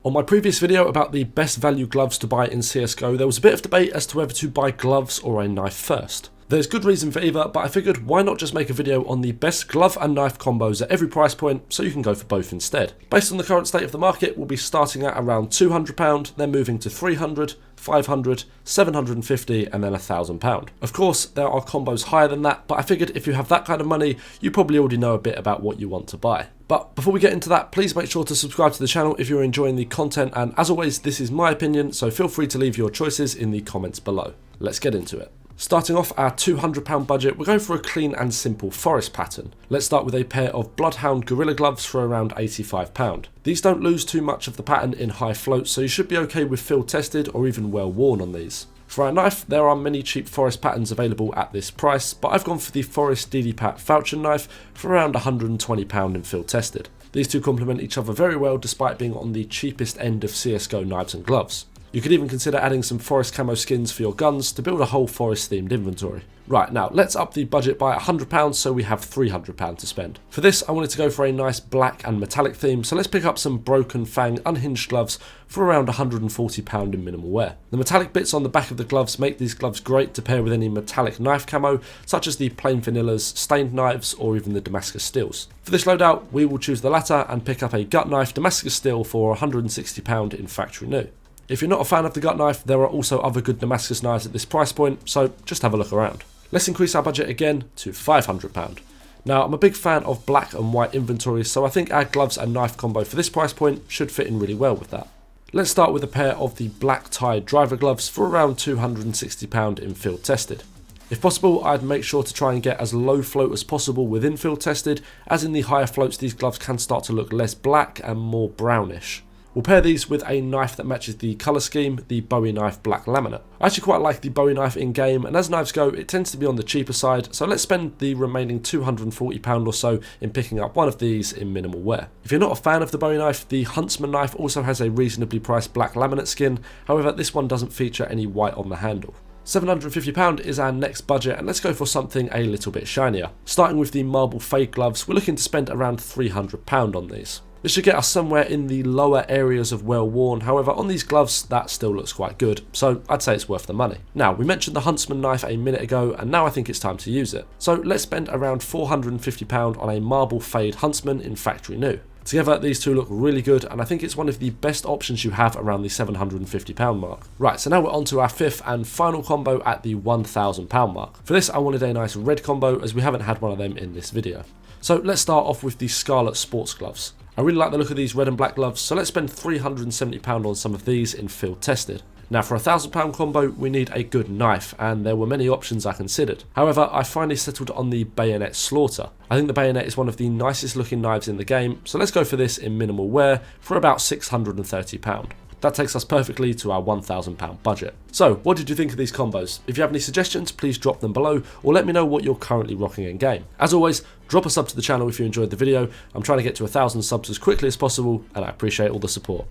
On my previous video about the best value gloves to buy in CSGO, there was a bit of debate as to whether to buy gloves or a knife first. There's good reason for either, but I figured why not just make a video on the best glove and knife combos at every price point so you can go for both instead. Based on the current state of the market, we'll be starting at around £200, then moving to £300, £500, £750 and then £1,000. Of course, there are combos higher than that, but I figured if you have that kind of money, you probably already know a bit about what you want to buy. But before we get into that, please make sure to subscribe to the channel if you're enjoying the content, and as always, this is my opinion, so feel free to leave your choices in the comments below. Let's get into it. Starting off our £200 budget, we're going for a clean and simple forest pattern. Let's start with a pair of Bloodhound Gorilla gloves for around £85. These don't lose too much of the pattern in high floats, so you should be okay with field tested or even well worn on these. For our knife, there are many cheap forest patterns available at this price, but I've gone for the Forest DD-Pat falchion knife for around £120 in field tested. These two complement each other very well despite being on the cheapest end of CSGO knives and gloves. You could even consider adding some forest camo skins for your guns to build a whole forest themed inventory. Right, now let's up the budget by £100 so we have £300 to spend. For this I wanted to go for a nice black and metallic theme, so let's pick up some Broken Fang unhinged gloves for around £140 in minimal wear. The metallic bits on the back of the gloves make these gloves great to pair with any metallic knife camo such as the plain vanillas, stained knives or even the Damascus steels. For this loadout we will choose the latter and pick up a gut knife Damascus steel for £160 in factory new. If you're not a fan of the gut knife, there are also other good Damascus knives at this price point, so just have a look around. Let's increase our budget again to £500. Now, I'm a big fan of black and white inventories, so I think our gloves and knife combo for this price point should fit in really well with that. Let's start with a pair of the black tie driver gloves for around £260 in field tested. If possible, I'd make sure to try and get as low float as possible within field tested, as in the higher floats these gloves can start to look less black and more brownish. We'll pair these with a knife that matches the colour scheme, the Bowie knife black laminate. I actually quite like the Bowie knife in game, and as knives go it tends to be on the cheaper side, so let's spend the remaining £240 or so in picking up one of these in minimal wear. If you're not a fan of the Bowie knife, the Huntsman knife also has a reasonably priced black laminate skin, however this one doesn't feature any white on the handle. £750 is our next budget, and let's go for something a little bit shinier. Starting with the Marble Fade gloves, we're looking to spend around £300 on these. This should get us somewhere in the lower areas of well worn, however on these gloves that still looks quite good, so I'd say it's worth the money. Now, we mentioned the Huntsman knife a minute ago and now I think it's time to use it. So let's spend around £450 on a Marble Fade Huntsman in factory new. Together these two look really good, and I think it's one of the best options you have around the £750 mark. Right, so now we're on to our fifth and final combo at the £1,000 mark. For this I wanted a nice red combo as we haven't had one of them in this video. So let's start off with the Scarlet Sports gloves. I really like the look of these red and black gloves, so let's spend £370 on some of these in field tested. Now for a £1,000 combo we need a good knife, and there were many options I considered. However, I finally settled on the Bayonet Slaughter. I think the Bayonet is one of the nicest looking knives in the game, so let's go for this in minimal wear for about £630. That takes us perfectly to our £1,000 budget. So, what did you think of these combos? If you have any suggestions, please drop them below, or let me know what you're currently rocking in game. As always, drop a sub to the channel if you enjoyed the video. I'm trying to get to 1,000 subs as quickly as possible, and I appreciate all the support.